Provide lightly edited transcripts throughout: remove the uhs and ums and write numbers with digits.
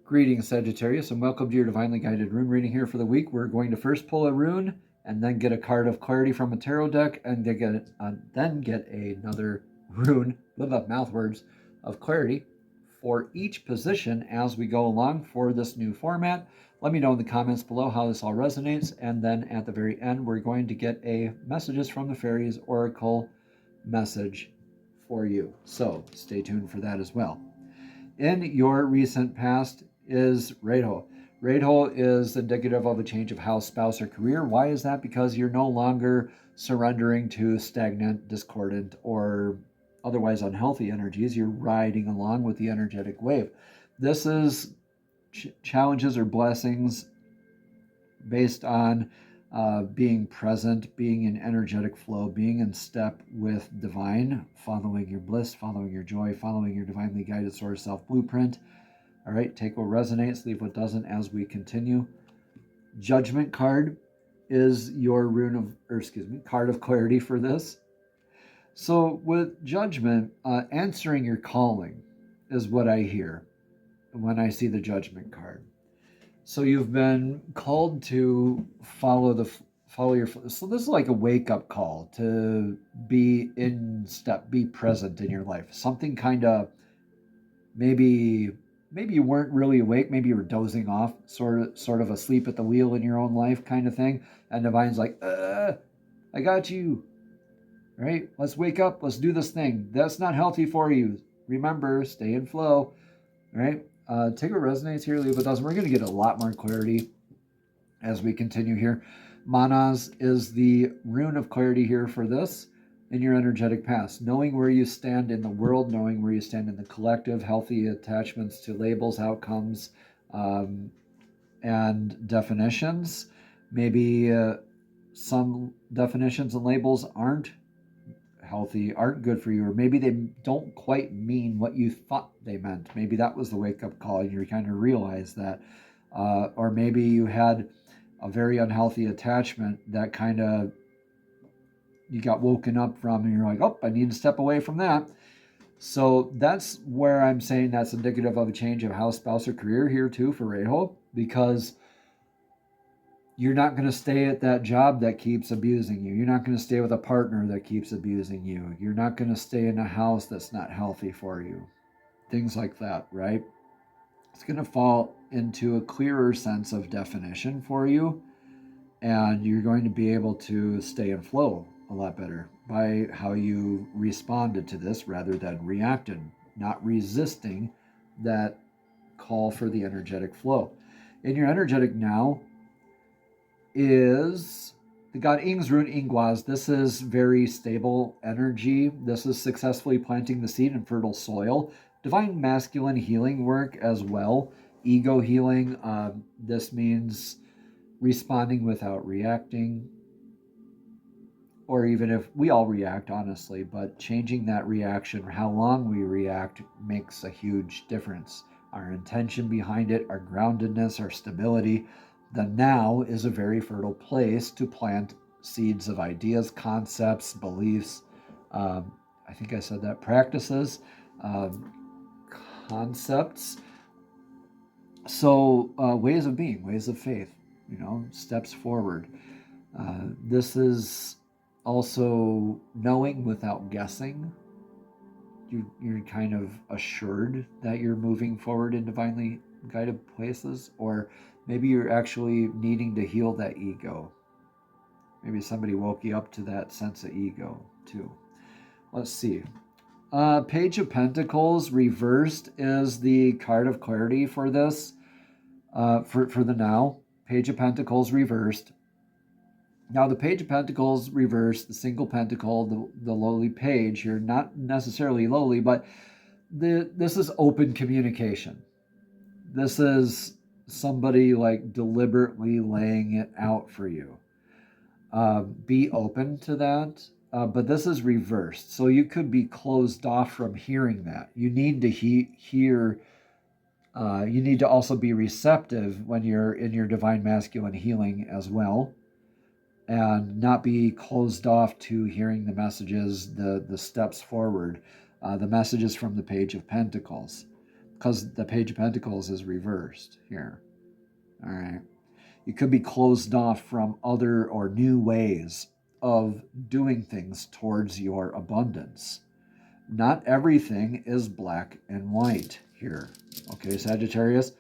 Greetings, Sagittarius, and welcome to your Divinely Guided Rune reading here for the week. We're going to first pull a rune and then get a card of clarity from a tarot deck, and then get another rune, live up mouth words, of clarity for each position as we go along for this new format. Let me know in the comments below how this all resonates, and then at the very end, we're going to get a messages from the fairies oracle message for you. So stay tuned for that as well. In your recent past is Radho. Radho is indicative of a change of house, spouse, or career. Why is that? Because you're no longer surrendering to stagnant, discordant, or otherwise unhealthy energies. You're riding along with the energetic wave. This is challenges or blessings based on being present, being in energetic flow, being in step with divine, following your bliss, following your joy, following your divinely guided source self blueprint. All right, take what resonates, leave what doesn't as we continue. Judgment card is your card of clarity for this. So with judgment, answering your calling is what I hear when I see the judgment card. So you've been called to follow your. So this is like a wake up call to be in step, be present in your life. Something kind of maybe you weren't really awake. Maybe you were dozing off, sort of asleep at the wheel in your own life, kind of thing. And divine's like, I got you. Right? Let's wake up. Let's do this thing. That's not healthy for you. Remember, stay in flow. Right? Take what resonates here, leave what doesn't. We're going to get a lot more clarity as we continue here. Manas is the rune of clarity here for this in your energetic past. Knowing where you stand in the world, knowing where you stand in the collective, healthy attachments to labels, outcomes, and definitions. Maybe some definitions and labels aren't healthy, aren't good for you, or maybe they don't quite mean what you thought they meant. Maybe that was the wake-up call and you kind of realized that. Or maybe you had a very unhealthy attachment that kind of you got woken up from and you're like, oh, I need to step away from that. So that's where I'm saying that's indicative of a change of house, spouse, or career here too for Radho, because you're not going to stay at that job that keeps abusing you. You're not going to stay with a partner that keeps abusing you. You're not going to stay in a house that's not healthy for you. Things like that, right? It's going to fall into a clearer sense of definition for you, and you're going to be able to stay in flow a lot better by how you responded to this rather than reacted, not resisting that call for the energetic flow. In your energetic now is the god Ing's rune, Ingwaz. This is very stable energy. This is successfully planting the seed in fertile soil. Divine masculine healing work as well. Ego healing. This means responding without reacting. Or even if we all react, honestly, but changing that reaction, how long we react, makes a huge difference. Our intention behind it, our groundedness, our stability. The now is a very fertile place to plant seeds of ideas, concepts, beliefs. I think I said that. Practices, concepts. So ways of being, ways of faith, steps forward. This is also knowing without guessing. You're kind of assured that you're moving forward in divinely guided places, or maybe you're actually needing to heal that ego. Maybe somebody woke you up to that sense of ego too. Let's see. Page of Pentacles reversed is the card of clarity for this, for the now. Page of Pentacles reversed. Now the Page of Pentacles reversed, the single pentacle, the lowly page, you're not necessarily lowly, but this is open communication. This is somebody like deliberately laying it out for you. Be open to that, but this is reversed. So you could be closed off from hearing that. You need to hear, you need to also be receptive when you're in your divine masculine healing as well, and not be closed off to hearing the messages, the steps forward, the messages from the Page of Pentacles. because the Page of Pentacles is reversed here. All right. You could be closed off from other or new ways of doing things towards your abundance. Not everything is black and white here. Okay, Sagittarius?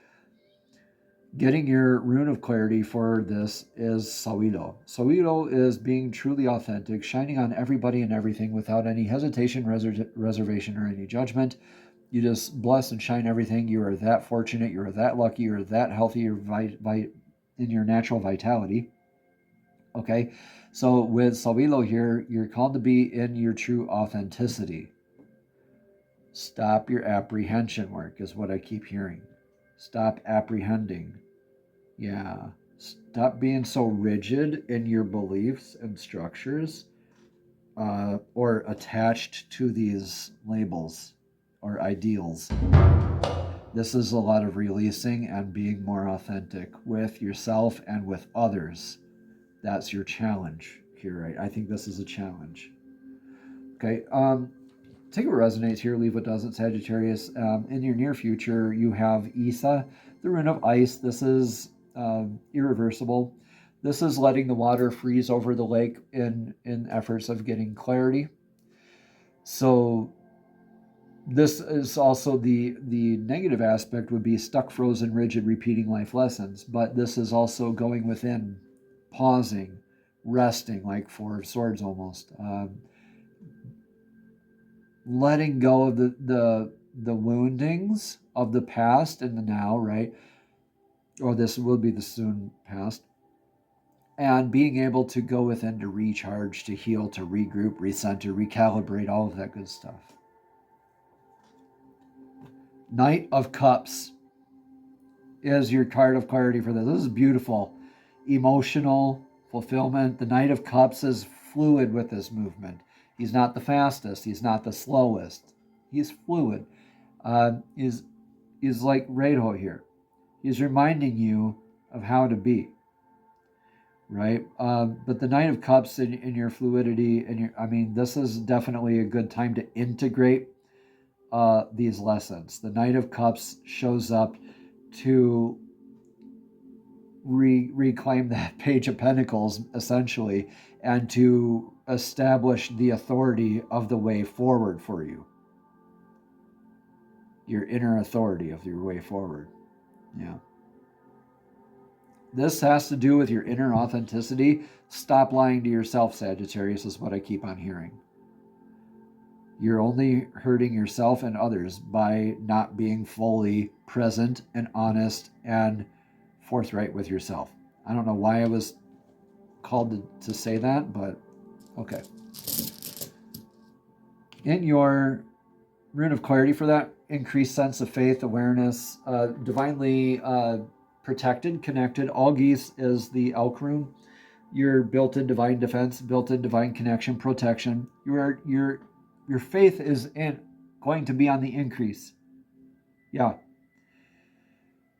Getting your rune of clarity for this is Sawilo. Sawilo is being truly authentic, shining on everybody and everything without any hesitation, reservation, or any judgment. You just bless and shine everything. You are that fortunate. You are that lucky. You are that healthy. You're in your natural vitality. Okay, so with Sawilo here, you're called to be in your true authenticity. Stop your apprehension work is what I keep hearing. Stop apprehending. Yeah. Stop being so rigid in your beliefs and structures or attached to these labels or ideals. This is a lot of releasing and being more authentic with yourself and with others. That's your challenge here, right? I think this is a challenge. Okay. Take what resonates here, leave what doesn't, Sagittarius. In your near future, you have Isa, the rune of ice. This is irreversible. This is letting the water freeze over the lake in efforts of getting clarity. So this is also the negative aspect would be stuck, frozen, rigid, repeating life lessons. But this is also going within, pausing, resting, like Four of Swords almost. Letting go of the woundings of the past and the now, right? Or this will be the soon past. And being able to go within to recharge, to heal, to regroup, recenter, recalibrate, all of that good stuff. Knight of Cups is your card of clarity for this. This is beautiful. Emotional fulfillment. The Knight of Cups is fluid with this movement. He's not the fastest. He's not the slowest. He's fluid. Is like Redo here. He's reminding you of how to be. Right? But the Knight of Cups in your fluidity, this is definitely a good time to integrate these lessons. The Knight of Cups shows up to reclaim that Page of Pentacles, essentially, and to establish the authority of the way forward for you. Your inner authority of your way forward. Yeah. This has to do with your inner authenticity. Stop lying to yourself, Sagittarius, is what I keep on hearing. You're only hurting yourself and others by not being fully present and honest and forthright with yourself. I don't know why I was called to say that, but okay. In your rune of clarity for that, increased sense of faith, awareness, divinely protected, connected. All geese is the elk rune. Your built-in divine defense, built-in divine connection, protection. Your faith is going to be on the increase. Yeah.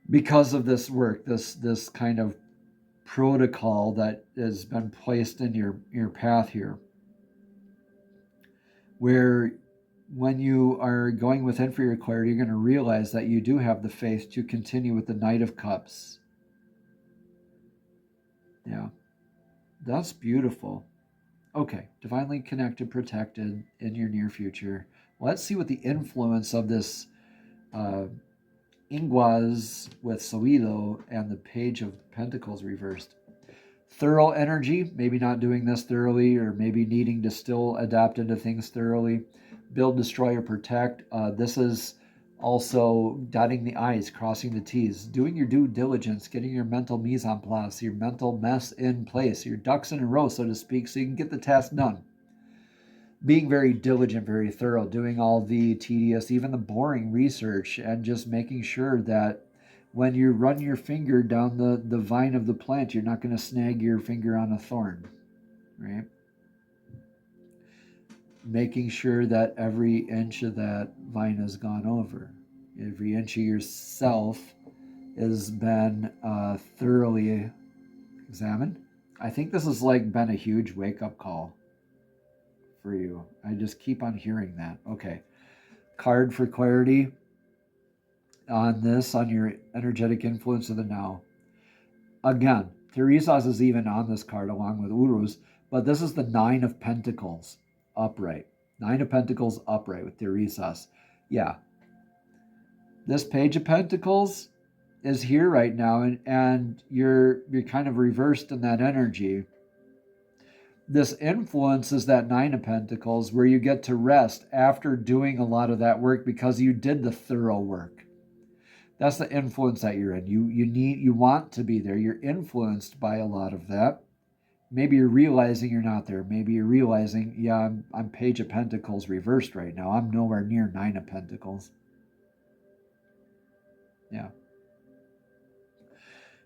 Because of this work, this kind of protocol that has been placed in your path here, where when you are going within for your clarity, you're going to realize that you do have the faith to continue with the Knight of Cups. Yeah, that's beautiful. Okay, divinely connected, protected in your near future. Let's see what the influence of this Inguas with Sawilo and the Page of Pentacles reversed. Thorough energy, maybe not doing this thoroughly, or maybe needing to still adapt into things thoroughly. Build, destroy, or protect. This is also dotting the I's, crossing the T's, doing your due diligence, getting your mental mise en place, your mental mess in place, your ducks in a row, so to speak, so you can get the task done. Being very diligent, very thorough, doing all the tedious, even the boring research, and just making sure that when you run your finger down the vine of the plant, you're not going to snag your finger on a thorn, right? Making sure that every inch of that vine has gone over. Every inch of yourself has been thoroughly examined. I think this has been a huge wake-up call for you. I just keep on hearing that. Okay. Card for clarity. on this, on your energetic influence of the now. Again, Teresa's is even on this card along with Uruz, but this is the Nine of Pentacles upright. Nine of Pentacles upright with Teresa's. Yeah. This Page of Pentacles is here right now, and you're kind of reversed in that energy. This influence is that Nine of Pentacles where you get to rest after doing a lot of that work because you did the thorough work. That's the influence that you're in. You want to be there. You're influenced by a lot of that. Maybe you're realizing you're not there. Maybe you're realizing, yeah, I'm Page of Pentacles reversed right now. I'm nowhere near Nine of Pentacles. Yeah.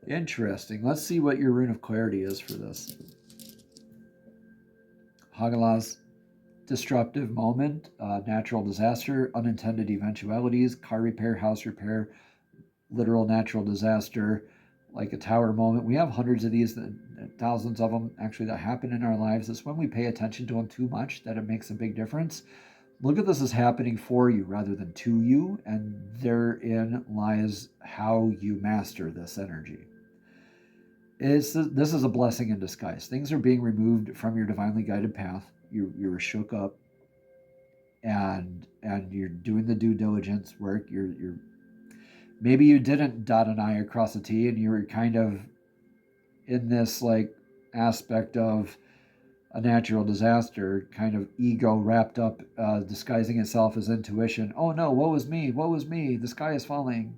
Interesting. Let's see what your rune of clarity is for this. Hagalaz, disruptive moment, natural disaster, unintended eventualities, car repair, house repair, literal natural disaster, like a tower moment. We have hundreds of these, thousands of them actually that happen in our lives. It's when we pay attention to them too much that it makes a big difference. Look at this as happening for you rather than to you, and therein lies how you master this energy. This is a blessing in disguise. Things are being removed from your divinely guided path. You were shook up, and you're doing the due diligence work. You're maybe you didn't dot an I across a T, and you were kind of in this like aspect of a natural disaster, kind of ego wrapped up, disguising itself as intuition. Oh no, woe is me, woe is me, the sky is falling.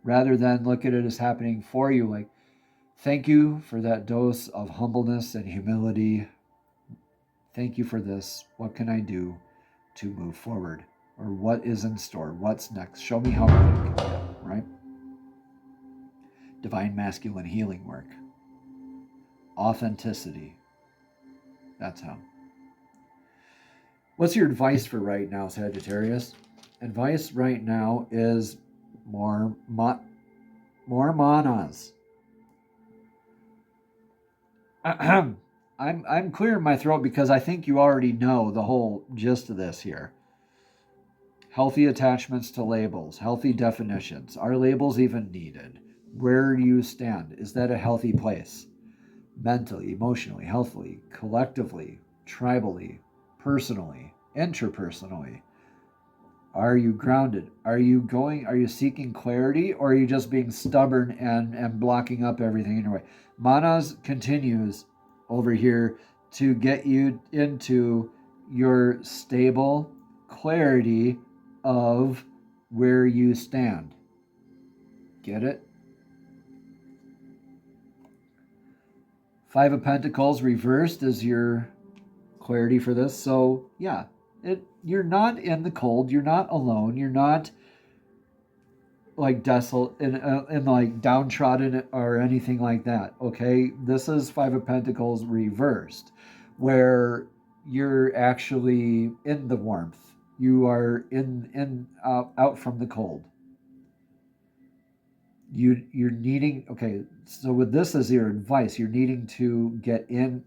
Rather than look at it as happening for you, like, thank you for that dose of humbleness and humility. Thank you for this. What can I do to move forward? Or what is in store? What's next? Show me how quick, right? Divine masculine healing work. Authenticity. That's how. What's your advice for right now, Sagittarius? Advice right now is more manas. I'm clearing my throat because I think you already know the whole gist of this here. Healthy attachments to labels, healthy definitions. Are labels even needed? Where do you stand? Is that a healthy place? Mentally, emotionally, healthily, collectively, tribally, personally, interpersonally. Are you grounded? Are you seeking clarity, or are you just being stubborn and blocking up everything in your way? Manas continues over here to get you into your stable clarity of where you stand. Get it? Five of Pentacles reversed is your clarity for this. So yeah, you're not in the cold. You're not alone. You're not like desolate and like downtrodden or anything like that. Okay, this is Five of Pentacles reversed, where you're actually in the warmth. You are out from the cold. You're needing, okay, so with this as your advice, you're needing to get in,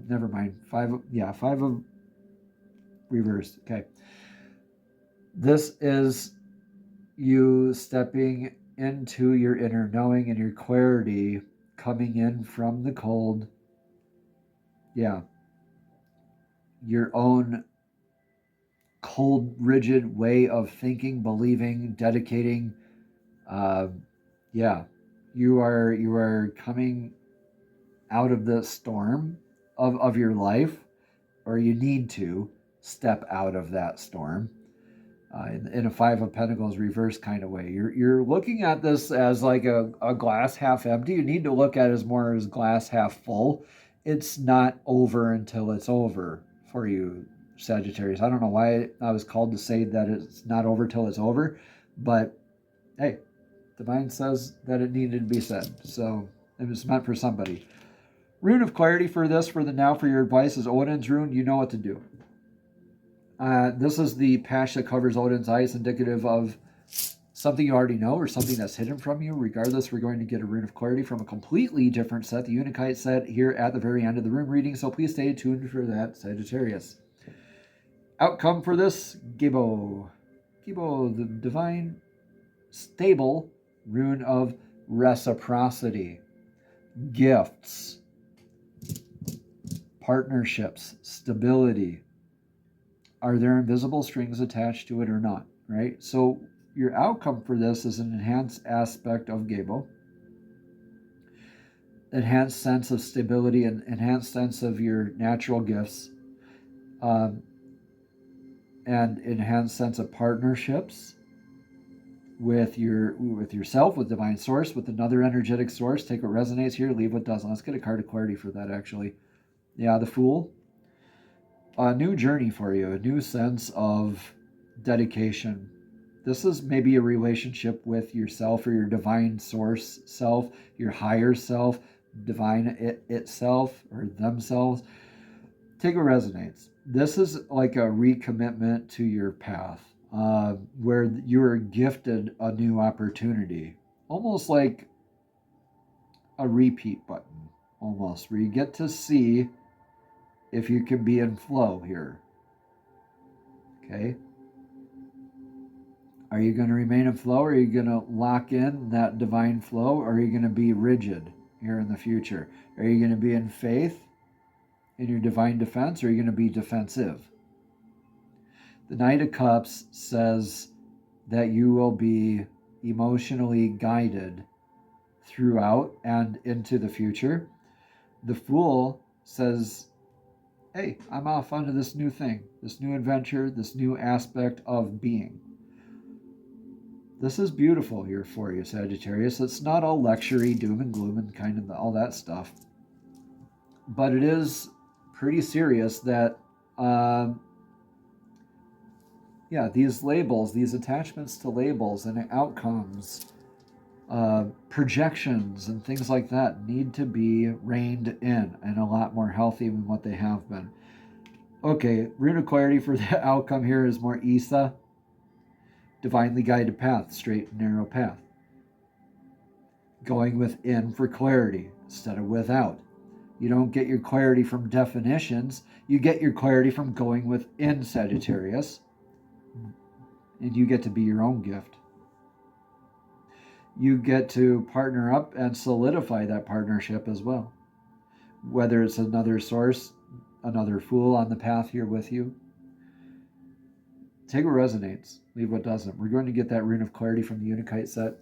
never mind, five of reversed, okay. This is you stepping into your inner knowing and your clarity, coming in from the cold, yeah, your own cold, rigid way of thinking, believing, dedicating, yeah, you are coming out of the storm of your life, or you need to step out of that storm in a Five of Pentacles reverse kind of way. You're looking at this as like a glass half empty. You need to look at it as more as glass half full. It's not over until it's over for you, Sagittarius. I don't know why I was called to say that it's not over till it's over, but hey, Divine says that it needed to be said, so it was meant for somebody. Rune of clarity for this, for the now, for your advice is Odin's rune. You know what to do. This is the patch that covers Odin's eyes, indicative of something you already know or something that's hidden from you. Regardless, we're going to get a rune of clarity from a completely different set, the Unikite set, here at the very end of the rune reading, so please stay tuned for that, Sagittarius. Outcome for this, Gibo, the divine stable rune of reciprocity, gifts, partnerships, stability. Are there invisible strings attached to it or not, right? So your outcome for this is an enhanced aspect of Gable, enhanced sense of stability and enhanced sense of your natural gifts, and enhanced sense of partnerships with yourself, with divine source, with another energetic source. Take what resonates here, leave what doesn't. Let's get a card of clarity for that, actually. Yeah, the Fool. A new journey for you, a new sense of dedication. This is maybe a relationship with yourself or your divine source self, your higher self, divine itself or themselves. Take what resonates. This is like a recommitment to your path, where you're gifted a new opportunity, almost like a repeat button, almost, where you get to see if you can be in flow here. Okay? Are you going to remain in flow? Or are you going to lock in that divine flow? Or are you going to be rigid here in the future? Are you going to be in faith in your divine defense? Or are you going to be defensive? The Knight of Cups says that you will be emotionally guided throughout and into the future. The Fool says, hey, I'm off onto this new thing, this new adventure, this new aspect of being. This is beautiful here for you, Sagittarius. It's not all lecture-y, doom and gloom and kind of all that stuff. But it is pretty serious that, these labels, these attachments to labels and outcomes, projections and things like that need to be reined in and a lot more healthy than what they have been. Okay, rune of clarity for the outcome here is more Isa. Divinely guided path, straight and narrow path. Going within for clarity instead of without. You don't get your clarity from definitions. You get your clarity from going within, Sagittarius. And you get to be your own gift. You get to partner up and solidify that partnership as well. Whether it's another source, another Fool on the path here with you. Take what resonates, leave what doesn't. We're going to get that rune of clarity from the Unikite set.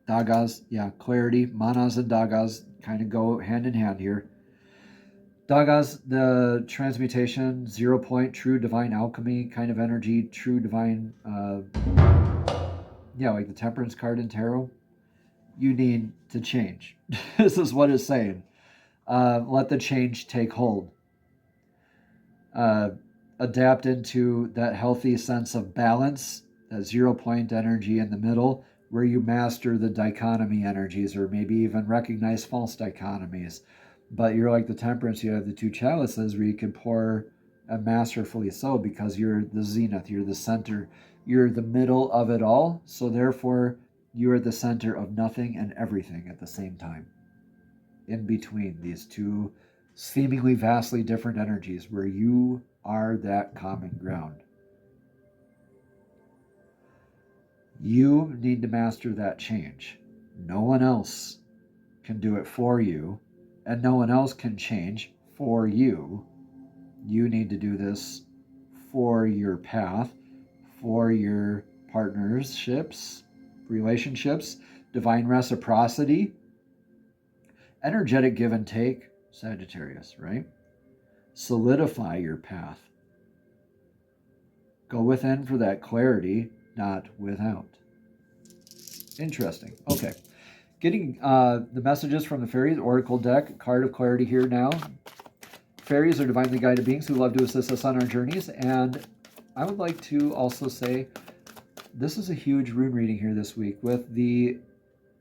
Dagas, clarity. Manas and Dagas kind of go hand in hand here. Dagas, the transmutation, 0 point, true divine alchemy kind of energy, true divine, like the Temperance card in Tarot. You need to change. This is what it's saying. Let the change take hold. Adapt into that healthy sense of balance, that 0 point energy in the middle, where you master the dichotomy energies, or maybe even recognize false dichotomies. But you're like the Temperance, you have the two chalices where you can pour masterfully so, because you're the zenith, you're the center, you're the middle of it all. So therefore, you are the center of nothing and everything at the same time. In between these two seemingly vastly different energies, where you are that common ground. You need to master that change. No one else can do it for you, and no one else can change for you. You need to do this for your path, for your partnerships, relationships, divine reciprocity, energetic give and take, Sagittarius, right? Solidify your path. Go within for that clarity, not without. Interesting. Okay. Getting the messages from the Fairies Oracle deck, card of clarity here now. Fairies are divinely guided beings who love to assist us on our journeys. And I would like to also say this is a huge rune reading here this week with the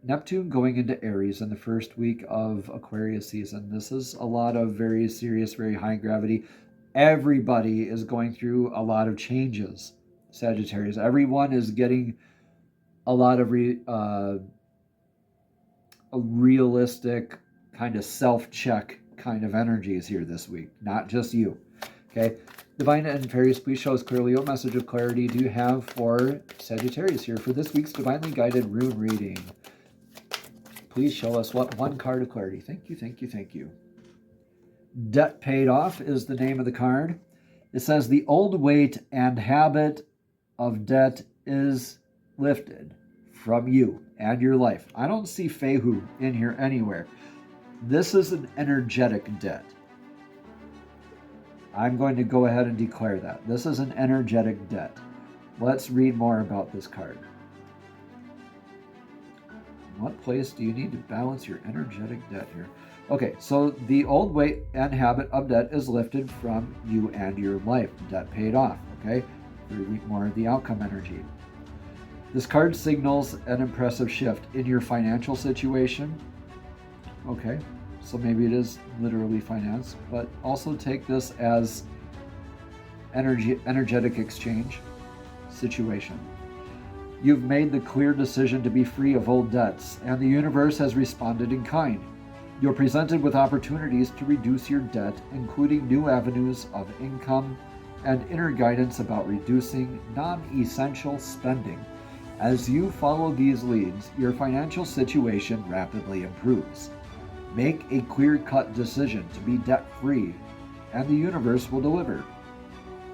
Neptune going into Aries in the first week of Aquarius season. This is a lot of very serious, very high gravity. Everybody is going through a lot of changes, Sagittarius. Everyone is getting a lot of a realistic kind of self-check kind of energies here this week. Not just you, okay? Divine and Fairies, please show us clearly what message of clarity do you have for Sagittarius here for this week's Divinely Guided Rune reading. Please show us what one card of clarity. Thank you, thank you, thank you. Debt Paid Off is the name of the card. It says the old weight and habit of debt is lifted from you and your life. I don't see Fehu in here anywhere. This is an energetic debt. I'm going to go ahead and declare that. This is an energetic debt. Let's read more about this card. In what place do you need to balance your energetic debt here? Okay, so the old weight and habit of debt is lifted from you and your life. Debt paid off, okay? Read more of the outcome energy. This card signals an impressive shift in your financial situation. Okay, so maybe it is literally finance, but also take this as energetic exchange situation. You've made the clear decision to be free of old debts, and the universe has responded in kind. You're presented with opportunities to reduce your debt, including new avenues of income and inner guidance about reducing non-essential spending. As you follow these leads, your financial situation rapidly improves. Make a clear-cut decision to be debt-free, and the universe will deliver.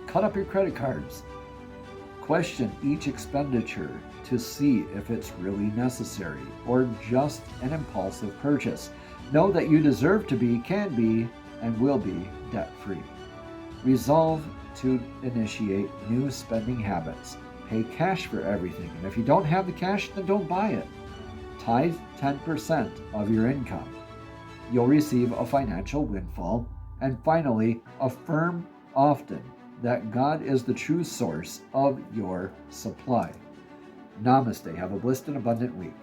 Cut up your credit cards. Question each expenditure to see if it's really necessary or just an impulsive purchase. Know that you deserve to be, can be, and will be debt-free. Resolve to initiate new spending habits. Pay cash for everything, and if you don't have the cash, then don't buy it. Tithe 10% of your income. You'll receive a financial windfall. And finally, affirm often that God is the true source of your supply. Namaste. Have a blessed and abundant week.